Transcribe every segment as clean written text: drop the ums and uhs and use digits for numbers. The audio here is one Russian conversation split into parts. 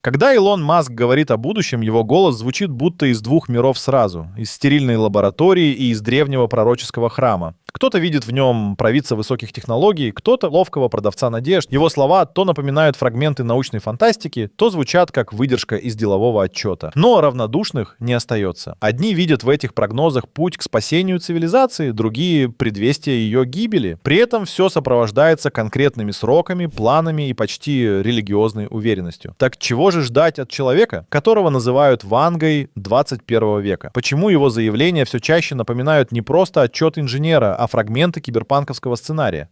Когда Илон Маск говорит о будущем, его голос звучит будто из двух миров сразу. Из стерильной лаборатории и из древнего пророческого храма. Кто-то видит в нем провидца высоких технологий, кто-то ловкого продавца надежд. Его слова то напоминают фрагменты научной фантастики, то звучат как выдержка из делового отчета. Но равнодушных не остается. Одни видят в этих прогнозах путь к спасению цивилизации, другие — предвестие ее гибели. При этом все сопровождается конкретными сроками, планами и почти религиозной уверенностью. Так чего же ждать от человека, которого называют Вангой 21 века? Почему его заявления все чаще напоминают не просто отчет инженера, а фрагменты киберпанковского сценария?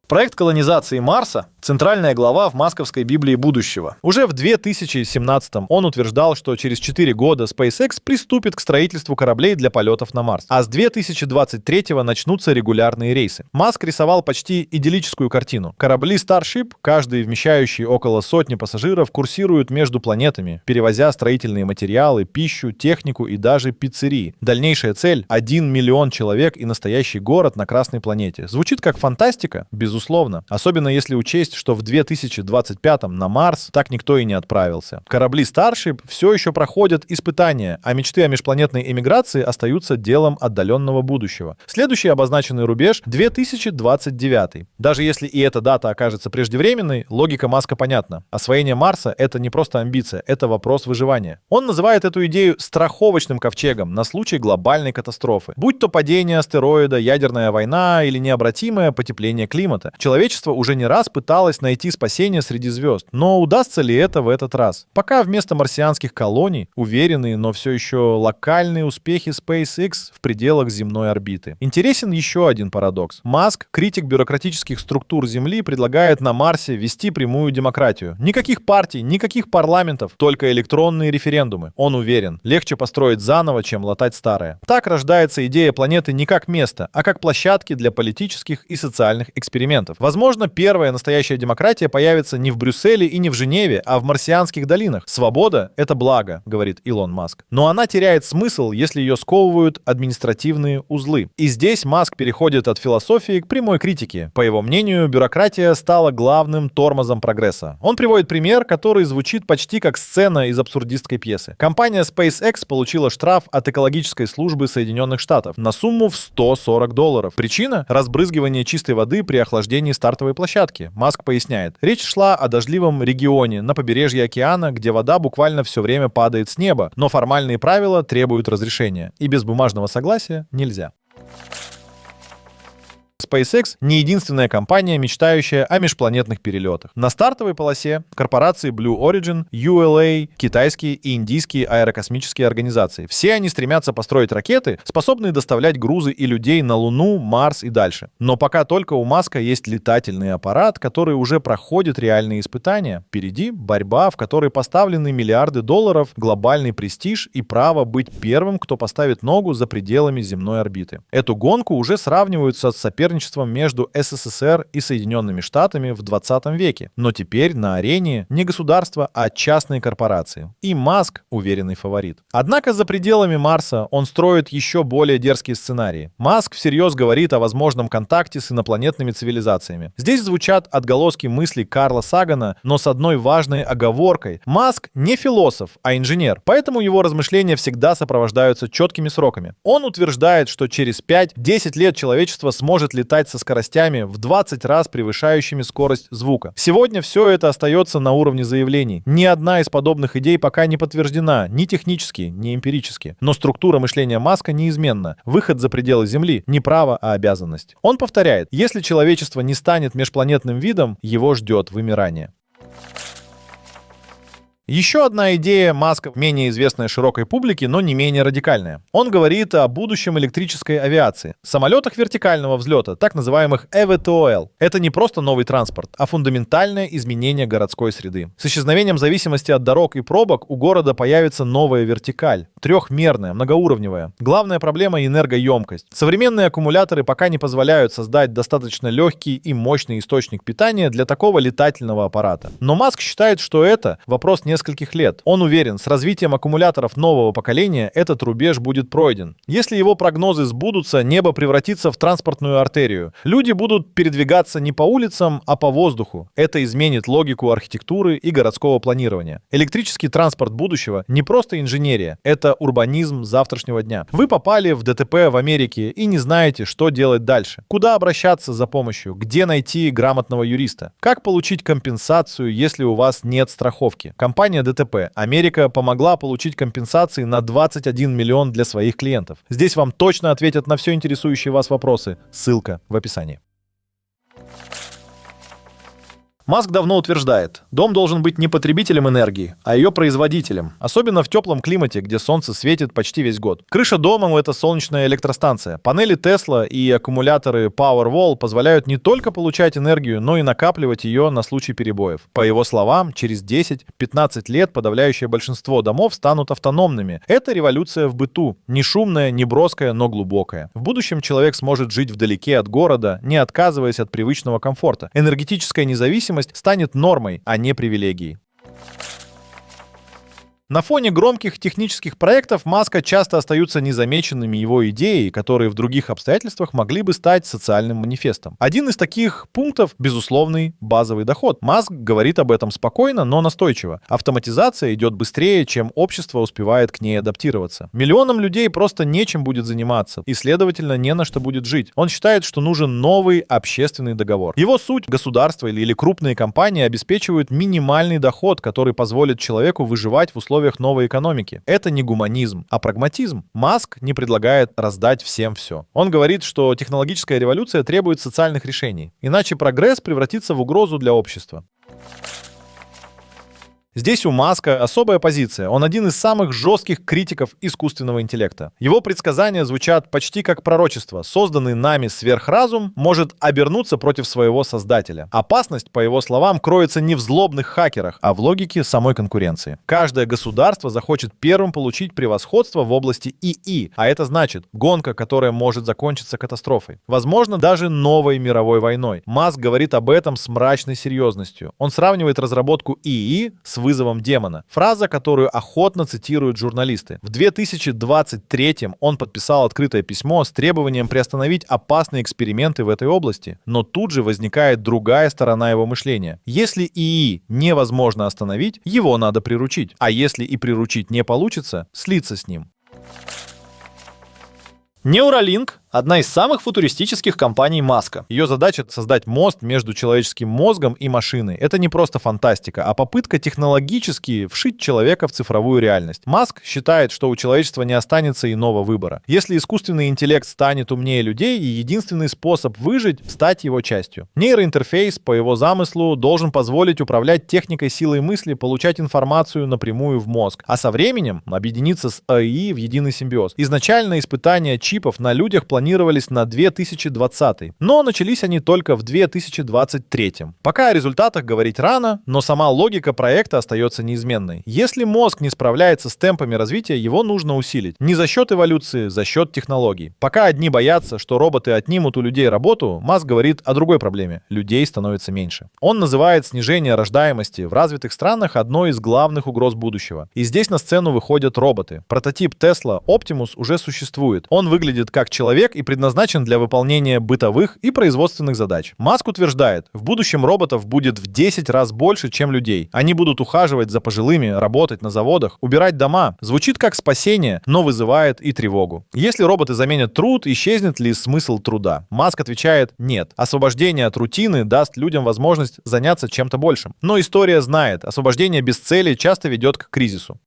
Проект колонизации Марса — центральная глава в масковской Библии будущего. Уже в 2017-м он утверждал, что через 4 года SpaceX приступит к строительству кораблей для полетов на Марс. А с 2023-го начнутся регулярные рейсы. Маск рисовал почти идиллическую картину. Корабли Starship, каждый вмещающий около сотни пассажиров, курсируют между планетами, перевозя строительные материалы, пищу, технику и даже пиццерии. Дальнейшая цель — 1 миллион человек и настоящий город на Красной планете. Звучит как фантастика? Безусловно. Особенно если учесть, что в 2025-м на Марс так никто и не отправился. Корабли Starship все еще проходят испытания, а мечты о межпланетной эмиграции остаются делом отдаленного будущего. Следующий обозначенный рубеж — 2029. Даже если и эта дата окажется преждевременной, логика Маска понятна. Освоение Марса — это не просто амбиция, это вопрос выживания. Он называет эту идею страховочным ковчегом на случай глобальной катастрофы. Будь то падение астероида, ядерная война или необратимое потепление климата. Человечество уже не раз пыталось найти спасение среди звезд. Но удастся ли это в этот раз? Пока вместо марсианских колоний уверенные, но все еще локальные успехи SpaceX в пределах земной орбиты. Интересен еще один парадокс. Маск, критик бюрократических структур Земли, предлагает на Марсе вести прямую демократию. Никаких партий, никаких парламентов, только электронные референдумы. Он уверен, легче построить заново, чем латать старое. Так рождается идея планеты не как место, а как площадки для политических и социальных экспериментов. Возможно, первая настоящая демократия появится не в Брюсселе и не в Женеве, а в марсианских долинах. Свобода — это благо, говорит Илон Маск. Но она теряет смысл, если ее сковывают административные узлы. И здесь Маск переходит от философии к прямой критике. По его мнению, бюрократия стала главным тормозом прогресса. Он приводит пример, который звучит почти как сцена из абсурдистской пьесы. Компания SpaceX получила штраф от экологической службы Соединенных Штатов на сумму в $140. Причина — разбрызгивание чистой воды при охлаждении стартовой площадки. Маск поясняет, речь шла о дождливом регионе на побережье океана, где вода буквально все время падает с неба, но формальные правила требуют разрешения, и без бумажного согласия нельзя. SpaceX не единственная компания, мечтающая о межпланетных перелетах. На стартовой полосе корпорации Blue Origin, ULA, китайские и индийские аэрокосмические организации. Все они стремятся построить ракеты, способные доставлять грузы и людей на Луну, Марс и дальше. Но пока только у Маска есть летательный аппарат, который уже проходит реальные испытания. Впереди борьба, в которой поставлены миллиарды долларов, глобальный престиж и право быть первым, кто поставит ногу за пределами земной орбиты. Эту гонку уже сравнивают с соперничеством между СССР и Соединенными Штатами в 20 веке. Но теперь на арене не государство, а частные корпорации. И Маск — уверенный фаворит. Однако за пределами Марса он строит еще более дерзкие сценарии. Маск всерьез говорит о возможном контакте с инопланетными цивилизациями. Здесь звучат отголоски мыслей Карла Сагана, но с одной важной оговоркой. Маск не философ, а инженер, поэтому его размышления всегда сопровождаются четкими сроками. Он утверждает, что через 5-10 лет человечество сможет летать со скоростями в 20 раз превышающими скорость звука. Сегодня все это остается на уровне заявлений. Ни одна из подобных идей пока не подтверждена ни технически, ни эмпирически. Но структура мышления Маска неизменна. Выход за пределы Земли не право, а обязанность. Он повторяет, если человечество не станет межпланетным видом, его ждет вымирание. Еще одна идея Маска, менее известная широкой публике, но не менее радикальная. Он говорит о будущем электрической авиации. Самолетах вертикального взлета, так называемых eVTOL. Это не просто новый транспорт, а фундаментальное изменение городской среды. С исчезновением зависимости от дорог и пробок у города появится новая вертикаль. Трехмерная, многоуровневая. Главная проблема — энергоемкость. Современные аккумуляторы пока не позволяют создать достаточно легкий и мощный источник питания для такого летательного аппарата. Но Маск считает, что это вопрос не нескольких лет. Он уверен, с развитием аккумуляторов нового поколения этот рубеж будет пройден. Если его прогнозы сбудутся, небо превратится в транспортную артерию. Люди будут передвигаться не по улицам, а по воздуху. Это изменит логику архитектуры и городского планирования. Электрический транспорт будущего не просто инженерия, это урбанизм завтрашнего дня. Вы попали в ДТП в Америке и не знаете, что делать дальше. Куда обращаться за помощью? Где найти грамотного юриста? Как получить компенсацию, если у вас нет страховки? Компания ДТП Америка помогла получить компенсации на 21 миллион для своих клиентов. Здесь вам точно ответят на все интересующие вас вопросы. Ссылка в описании. Маск давно утверждает, дом должен быть не потребителем энергии, а ее производителем. Особенно в теплом климате, где солнце светит почти весь год. Крыша дома — это солнечная электростанция. Панели Tesla и аккумуляторы Powerwall позволяют не только получать энергию, но и накапливать ее на случай перебоев. По его словам, через 10-15 лет подавляющее большинство домов станут автономными. Это революция в быту. Не шумная, не броская, но глубокая. В будущем человек сможет жить вдалеке от города, не отказываясь от привычного комфорта. Энергетическая независимость станет нормой, а не привилегией. На фоне громких технических проектов Маска часто остаются незамеченными его идеи, которые в других обстоятельствах могли бы стать социальным манифестом. Один из таких пунктов — безусловный базовый доход. Маск говорит об этом спокойно, но настойчиво. Автоматизация идет быстрее, чем общество успевает к ней адаптироваться. Миллионам людей просто нечем будет заниматься, и, следовательно, не на что будет жить. Он считает, что нужен новый общественный договор. Его суть — государство или крупные компании обеспечивают минимальный доход, который позволит человеку выживать в условиях новой экономики. Это не гуманизм, а прагматизм. Маск не предлагает раздать всем все. Он говорит, что технологическая революция требует социальных решений, иначе прогресс превратится в угрозу для общества. Здесь у Маска особая позиция. Он один из самых жестких критиков искусственного интеллекта. Его предсказания звучат почти как пророчество. Созданный нами сверхразум может обернуться против своего создателя. Опасность, по его словам, кроется не в злобных хакерах, а в логике самой конкуренции. Каждое государство захочет первым получить превосходство в области ИИ, а это значит гонка, которая может закончиться катастрофой. Возможно, даже новой мировой войной. Маск говорит об этом с мрачной серьезностью. Он сравнивает разработку ИИ с вызовом демона. Фраза, которую охотно цитируют журналисты. В 2023 он подписал открытое письмо с требованием приостановить опасные эксперименты в этой области. Но тут же возникает другая сторона его мышления. Если ИИ невозможно остановить, его надо приручить. А если и приручить не получится, слиться с ним. Neuralink — одна из самых футуристических компаний Маска. Ее задача — создать мост между человеческим мозгом и машиной. Это не просто фантастика, а попытка технологически вшить человека в цифровую реальность. Маск считает, что у человечества не останется иного выбора. Если искусственный интеллект станет умнее людей, единственный способ выжить — стать его частью. Нейроинтерфейс, по его замыслу, должен позволить управлять техникой силой мысли, получать информацию напрямую в мозг, а со временем объединиться с АИ в единый симбиоз. Изначально испытания чипов на людях планировались на 2020, но начались они только в 2023. Пока о результатах говорить рано, но сама логика проекта остается неизменной. Если мозг не справляется с темпами развития, его нужно усилить. Не за счет эволюции, за счет технологий. Пока одни боятся, что роботы отнимут у людей работу, Маск говорит о другой проблеме. Людей становится меньше. Он называет снижение рождаемости в развитых странах одной из главных угроз будущего. И здесь на сцену выходят роботы. Прототип Tesla Optimus уже существует. Он выглядит как человек и предназначен для выполнения бытовых и производственных задач. Маск утверждает, в будущем роботов будет в 10 раз больше, чем людей. Они будут ухаживать за пожилыми, работать на заводах, убирать дома. Звучит как спасение, но вызывает и тревогу. Если роботы заменят труд, исчезнет ли смысл труда? Маск отвечает, нет. Освобождение от рутины даст людям возможность заняться чем-то большим. Но история знает, освобождение без цели часто ведет к кризису.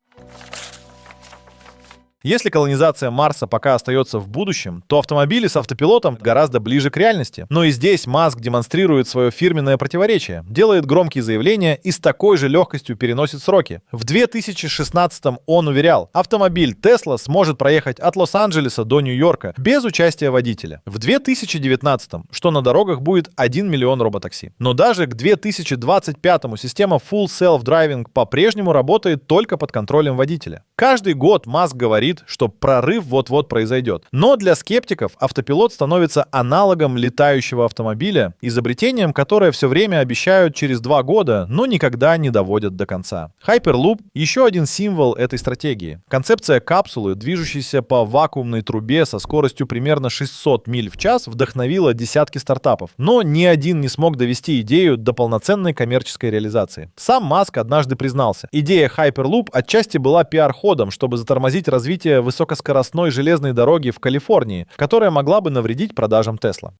Если колонизация Марса пока остается в будущем, то автомобили с автопилотом гораздо ближе к реальности. Но и здесь Маск демонстрирует свое фирменное противоречие, делает громкие заявления и с такой же легкостью переносит сроки. В 2016 он уверял, автомобиль Tesla сможет проехать от Лос-Анджелеса до Нью-Йорка без участия водителя. В 2019, что на дорогах будет 1 миллион роботакси. Но даже к 2025 система Full Self-Driving по-прежнему работает только под контролем водителя. Каждый год Маск говорит, говорит, что прорыв вот-вот произойдет. Но для скептиков автопилот становится аналогом летающего автомобиля, изобретением, которое все время обещают через 2 года, но никогда не доводят до конца. Hyperloop — еще один символ этой стратегии. Концепция капсулы, движущейся по вакуумной трубе со скоростью примерно 600 миль в час, вдохновила десятки стартапов. Но ни один не смог довести идею до полноценной коммерческой реализации. Сам Маск однажды признался, идея Hyperloop отчасти была пиар-ходом, чтобы затормозить развитие высокоскоростной железной дороги в Калифорнии, которая могла бы навредить продажам Tesla.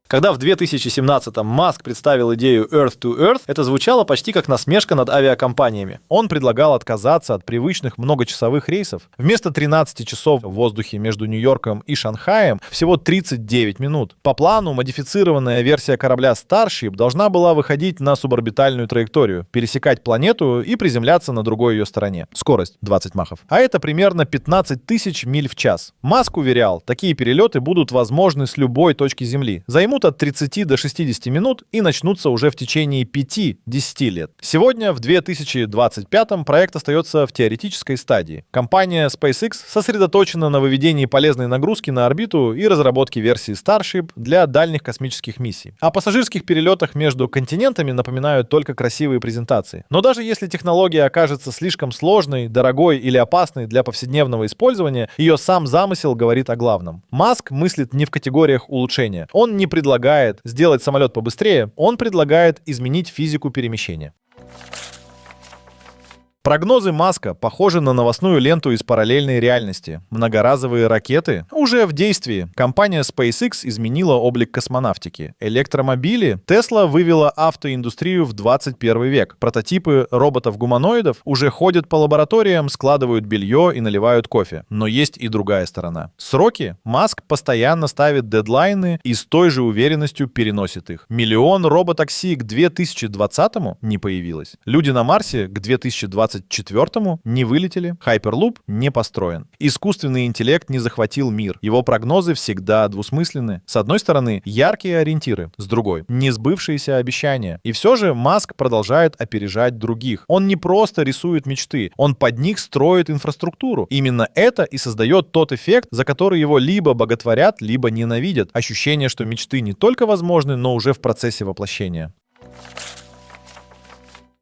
Когда в 2017-м Маск представил идею Earth to Earth, это звучало почти как насмешка над авиакомпаниями. Он предлагал отказаться от привычных многочасовых рейсов. Вместо 13 часов в воздухе между Нью-Йорком и Шанхаем всего 39 минут. По плану, модифицированная версия корабля Starship должна была выходить на суборбитальную траекторию, пересекать планету и приземляться на другой ее стороне. Скорость 20 махов. А это примерно 15 тысяч миль в час. Маск уверял, такие перелеты будут возможны с любой точки Земли. Займут от 30 до 60 минут и начнутся уже в течение 5-10 лет. Сегодня, в 2025-м, проект остается в теоретической стадии. Компания SpaceX сосредоточена на выведении полезной нагрузки на орбиту и разработке версии Starship для дальних космических миссий. О пассажирских перелетах между континентами напоминают только красивые презентации. Но даже если технология окажется слишком сложной, дорогой или опасной для повседневного использования, ее сам замысел говорит о главном. Маск мыслит не в категориях улучшения. Он не предлагает сделать самолет побыстрее, он предлагает изменить физику перемещения. Прогнозы Маска похожи на новостную ленту из параллельной реальности. Многоразовые ракеты уже в действии. Компания SpaceX изменила облик космонавтики. Электромобили. Tesla вывела автоиндустрию в 21 век. Прототипы роботов-гуманоидов уже ходят по лабораториям, складывают белье и наливают кофе. Но есть и другая сторона. Сроки. Маск постоянно ставит дедлайны и с той же уверенностью переносит их. Миллион роботакси к 2020-му не появилось. Люди на Марсе к 2024-му не вылетели, Hyperloop не построен. Искусственный интеллект не захватил мир. Его прогнозы всегда двусмысленны. С одной стороны, яркие ориентиры, с другой — несбывшиеся обещания. И все же Маск продолжает опережать других. Он не просто рисует мечты, он под них строит инфраструктуру. Именно это и создает тот эффект, за который его либо боготворят, либо ненавидят. Ощущение, что мечты не только возможны, но уже в процессе воплощения.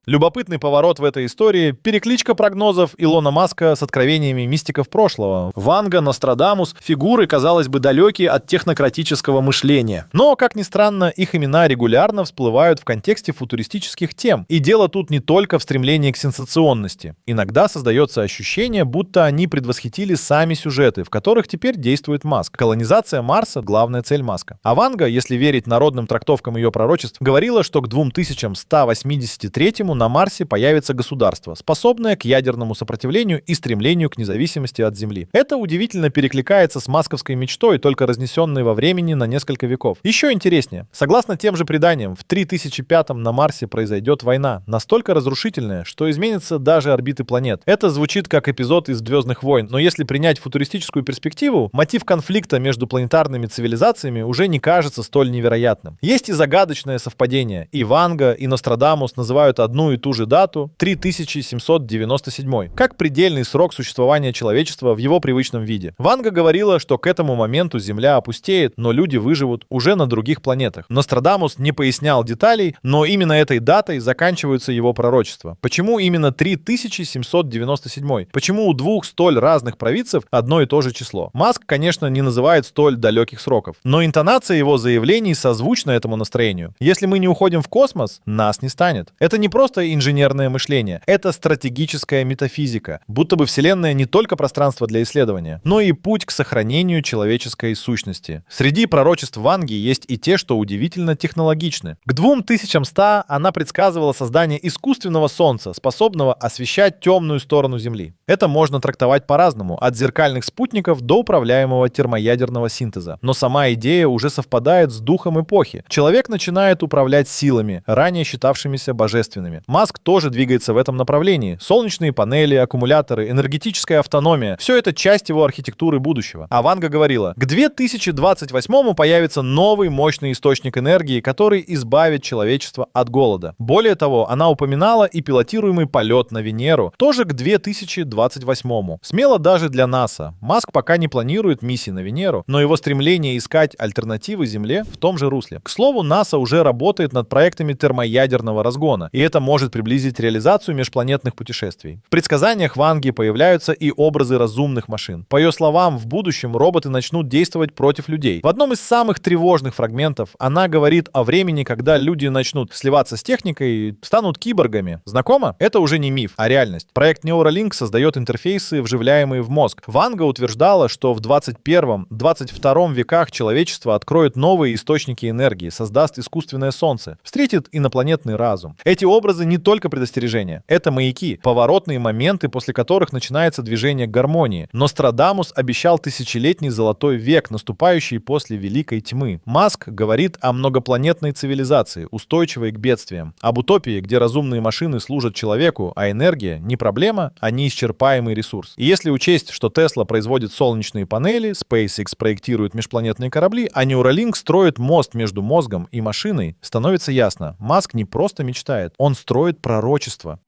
Любопытный поворот в этой истории — перекличка прогнозов Илона Маска с откровениями мистиков прошлого. Ванга, Нострадамус — фигуры, казалось бы, далекие от технократического мышления. Но, как ни странно, их имена регулярно всплывают в контексте футуристических тем. И дело тут не только в стремлении к сенсационности. Иногда создается ощущение, будто они предвосхитили сами сюжеты, в которых теперь действует Маск. Колонизация Марса — главная цель Маска. А Ванга, если верить народным трактовкам ее пророчеств, говорила, что к 2183-му на Марсе появится государство, способное к ядерному сопротивлению и стремлению к независимости от Земли. Это удивительно перекликается с масковской мечтой, только разнесенной во времени на несколько веков. Еще интереснее. Согласно тем же преданиям, в 3005-м на Марсе произойдет война, настолько разрушительная, что изменятся даже орбиты планет. Это звучит как эпизод из «Звездных войн», но если принять футуристическую перспективу, мотив конфликта между планетарными цивилизациями уже не кажется столь невероятным. Есть и загадочное совпадение. И Ванга, и Нострадамус называют одну и ту же дату — 3797, как предельный срок существования человечества в его привычном виде. Ванга говорила, что к этому моменту Земля опустеет, но люди выживут уже на других планетах. Нострадамус не пояснял деталей, но именно этой датой заканчиваются его пророчества. Почему именно 3797? Почему у двух столь разных провидцев одно и то же число? Маск, конечно, не называет столь далеких сроков, но интонация его заявлений созвучна этому настроению. Если мы не уходим в космос, нас не станет. Это не просто инженерное мышление. Это стратегическая метафизика. Будто бы Вселенная не только пространство для исследования, но и путь к сохранению человеческой сущности. Среди пророчеств Ванги есть и те, что удивительно технологичны. К 2100 она предсказывала создание искусственного Солнца, способного освещать темную сторону Земли. Это можно трактовать по-разному, от зеркальных спутников до управляемого термоядерного синтеза. Но сама идея уже совпадает с духом эпохи. Человек начинает управлять силами, ранее считавшимися божественными. Маск тоже двигается в этом направлении. Солнечные панели, аккумуляторы, энергетическая автономия — все это часть его архитектуры будущего. А Ванга говорила, к 2028-му появится новый мощный источник энергии, который избавит человечество от голода. Более того, она упоминала и пилотируемый полет на Венеру, тоже к 2028-му. Смело даже для НАСА. Маск пока не планирует миссии на Венеру, но его стремление искать альтернативы Земле в том же русле. К слову, НАСА уже работает над проектами термоядерного разгона, и это может приблизить реализацию межпланетных путешествий. В предсказаниях Ванги появляются и образы разумных машин. По ее словам, в будущем роботы начнут действовать против людей. В одном из самых тревожных фрагментов она говорит о времени, когда люди начнут сливаться с техникой и станут киборгами. Знакомо? Это уже не миф, а реальность. Проект Neuralink создает интерфейсы, вживляемые в мозг. Ванга утверждала, что в 21-22 веках человечество откроет новые источники энергии, создаст искусственное солнце, встретит инопланетный разум. Эти образы не только предостережения, это маяки, поворотные моменты, после которых начинается движение к гармонии. Нострадамус обещал тысячелетний золотой век, наступающий после Великой Тьмы. Маск говорит о многопланетной цивилизации, устойчивой к бедствиям, об утопии, где разумные машины служат человеку, а энергия не проблема, а неисчерпаемый ресурс. И если учесть, что Tesla производит солнечные панели, SpaceX проектирует межпланетные корабли, а Neuralink строит мост между мозгом и машиной, становится ясно, Маск не просто мечтает, он строит пророчество.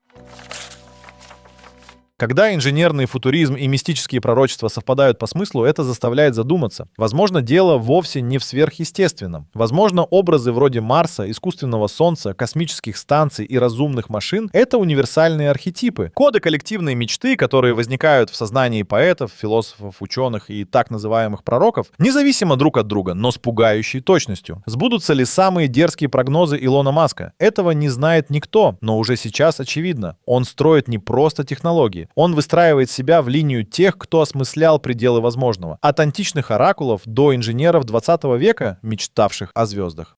Когда инженерный футуризм и мистические пророчества совпадают по смыслу, это заставляет задуматься. Возможно, дело вовсе не в сверхъестественном. Возможно, образы вроде Марса, искусственного Солнца, космических станций и разумных машин — это универсальные архетипы. Коды коллективной мечты, которые возникают в сознании поэтов, философов, ученых и так называемых пророков, независимо друг от друга, но с пугающей точностью. Сбудутся ли самые дерзкие прогнозы Илона Маска? Этого не знает никто, но уже сейчас очевидно. Он строит не просто технологии. Он выстраивает себя в линию тех, кто осмыслял пределы возможного. От античных оракулов до инженеров 20 века, мечтавших о звездах.